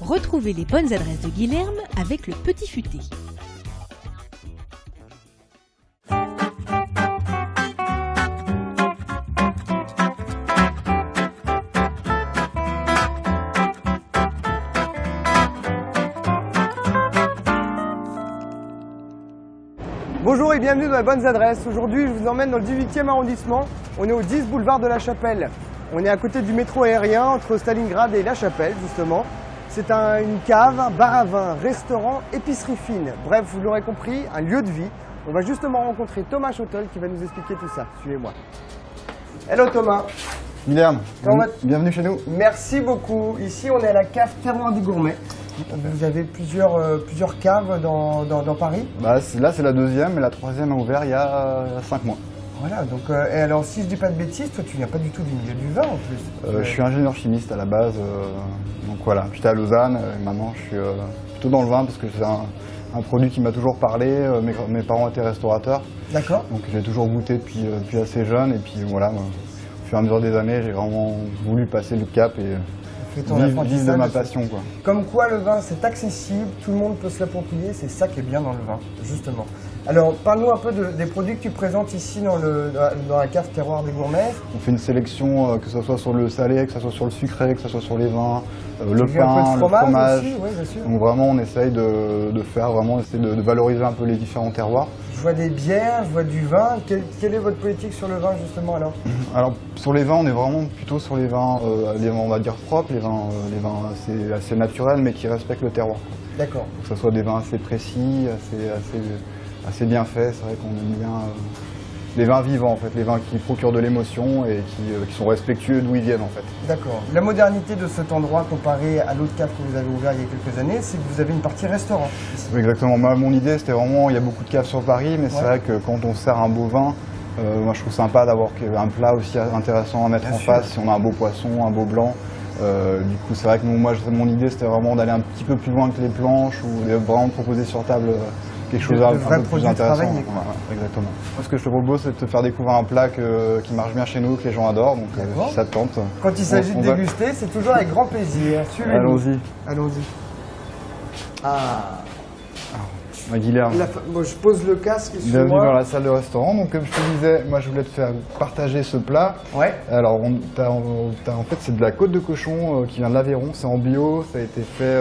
Retrouvez les bonnes adresses de Guilherme avec le Petit Futé. Bonjour et bienvenue dans les bonnes adresses. Aujourd'hui, je vous emmène dans le 18e arrondissement. On est au 10 boulevard de la Chapelle. On est à côté du métro aérien entre Stalingrad et la Chapelle, justement. C'est une cave, un bar à vin, restaurant, épicerie fine. Bref, vous l'aurez compris, un lieu de vie. On va justement rencontrer Thomas Schottel qui va nous expliquer tout ça. Suivez-moi. Hello Thomas. Guilherme, bienvenue chez nous. Merci beaucoup. Ici, on est à la cave Terroir des Gourmets. Vous avez plusieurs caves dans Paris. Là, c'est la deuxième, et la troisième a ouvert il y a 5 mois. Voilà, donc, et alors si je dis pas de bêtises, toi tu viens pas du tout du milieu du vin en plus. Je suis ingénieur chimiste à la base, donc voilà, j'étais à Lausanne, et maintenant je suis plutôt dans le vin parce que c'est un produit qui m'a toujours parlé, mes parents étaient restaurateurs. D'accord. Donc j'ai toujours goûté depuis assez jeune, et puis voilà, au fur et à mesure des années, j'ai vraiment voulu passer le cap et vivre de ma passion, quoi. Comme quoi le vin c'est accessible, tout le monde peut se l'approprier, c'est ça qui est bien dans le vin, justement. Alors parle-nous un peu des produits que tu présentes ici dans la cave Terroir des Gourmets. On fait une sélection, que ce soit sur le salé, que ce soit sur le sucré, que ce soit sur les vins, le pain, le fromage. Aussi, oui, bien sûr. Donc vraiment on essaye de valoriser un peu les différents terroirs. Je vois des bières, je vois du vin. Quelle est votre politique sur le vin justement alors? Alors sur les vins, on est vraiment plutôt sur les vins on va dire propres, les vins assez naturels mais qui respectent le terroir. D'accord. Que ce soit des vins assez précis, assez bien faits. C'est vrai qu'on aime bien les vins vivants en fait, les vins qui procurent de l'émotion et qui sont respectueux d'où ils viennent en fait. D'accord. La modernité de cet endroit comparé à l'autre cave que vous avez ouvert il y a quelques années, c'est que vous avez une partie restaurant. Oui, exactement. Mon idée c'était vraiment, il y a beaucoup de caves sur Paris, mais c'est vrai que quand on sert un beau vin, moi je trouve sympa d'avoir un plat aussi intéressant à mettre en face si on a un beau poisson, un beau blanc. Du coup c'est vrai que mon idée c'était vraiment d'aller un petit peu plus loin que les planches ou de vraiment proposer sur table quelque chose un peu plus intéressant. Exactement. Moi, ce que je te propose, c'est de te faire découvrir un plat qui marche bien chez nous, que les gens adorent, donc si ça te tente. Quand il s'agit de déguster, c'est toujours avec grand plaisir. Suivez-nous. Allons-y. Allons-y. Guilherme. Moi, je pose le casque sur moi. Bienvenue dans la salle de restaurant. Donc, comme je te disais, moi je voulais te faire partager ce plat. Ouais. Alors, en fait, c'est de la côte de cochon qui vient de l'Aveyron. C'est en bio. Ça a été fait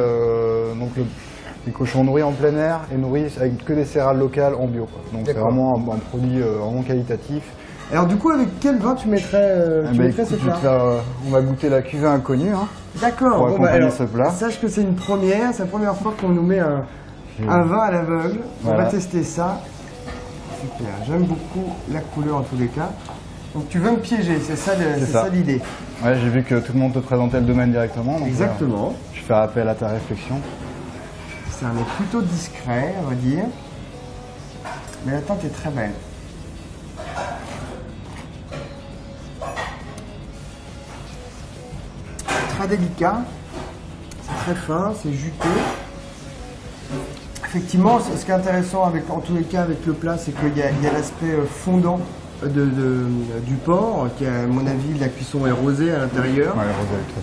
des cochons nourris en plein air et nourris avec que des céréales locales en bio, quoi. Donc c'est vraiment un produit vraiment qualitatif. Alors du coup, avec quel vin tu mettrais ce plat? On va goûter la cuvée inconnue. Hein, d'accord. Pour accompagner ce plat. Sache que c'est une première, c'est la première fois qu'on nous met un vin à l'aveugle. Voilà. On va tester ça. Super, j'aime beaucoup la couleur en tous les cas. Donc tu veux me piéger, c'est ça l'idée. Ouais, j'ai vu que tout le monde te présentait le domaine directement. Donc exactement. Je fais appel à ta réflexion. C'est un est plutôt discret, on va dire. Mais la teinte est très belle. Très délicat. C'est très fin, c'est juteux. Effectivement, ce qui est intéressant en tous les cas avec le plat, c'est qu'il y a l'aspect fondant du porc, qui à mon avis la cuisson est rosée à l'intérieur.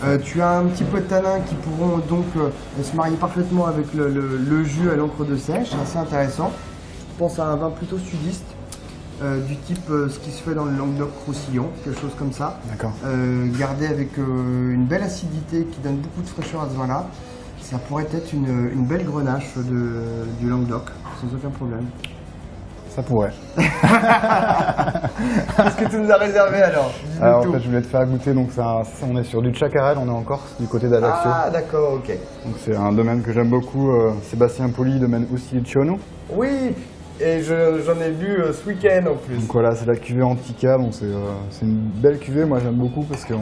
Ouais, tu as un petit peu de tanin qui pourront donc se marier parfaitement avec le jus à l'encre de sèche, c'est assez intéressant. Je pense à un vin plutôt sudiste, du type ce qui se fait dans le Languedoc-Roussillon, quelque chose comme ça. D'accord. Gardé avec une belle acidité qui donne beaucoup de fraîcheur à ce vin-là. Ça pourrait être une belle grenache du Languedoc, sans aucun problème. Ça pourrait. Qu'est-ce que tu nous as réservé alors? Alors en fait, je voulais te faire goûter, donc on est sur du Chacarel, on est en Corse, du côté d'Ajaccio. Ah d'accord, ok. Donc c'est un domaine que j'aime beaucoup, Sébastien Poli, domaine Ustilicciano. Oui, et j'en ai vu ce week-end en plus. Donc voilà, c'est la cuvée Antica, donc c'est une belle cuvée, moi j'aime beaucoup parce que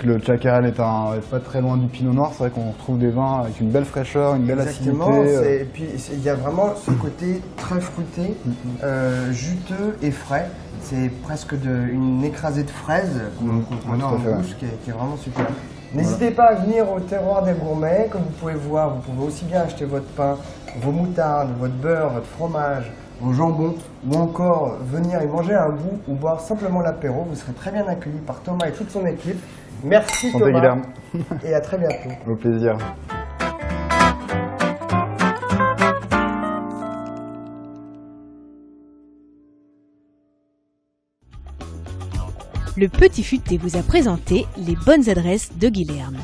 le Chacarel est pas très loin du Pinot Noir, c'est vrai qu'on retrouve des vins avec une belle fraîcheur, une belle acidité. Et puis il y a vraiment ce côté très fruité, juteux et frais. C'est presque une écrasée de fraises qu'on a en bouche qui est vraiment super. N'hésitez pas à venir au Terroir des Gourmets. Comme vous pouvez voir, vous pouvez aussi bien acheter votre pain, vos moutardes, votre beurre, votre fromage, vos jambons, ou encore venir y manger un bout ou boire simplement l'apéro. Vous serez très bien accueillis par Thomas et toute son équipe. Merci Santé, Thomas. Guilherme. Et à très bientôt. Au plaisir. Le Petit Futé vous a présenté les bonnes adresses de Guilherme.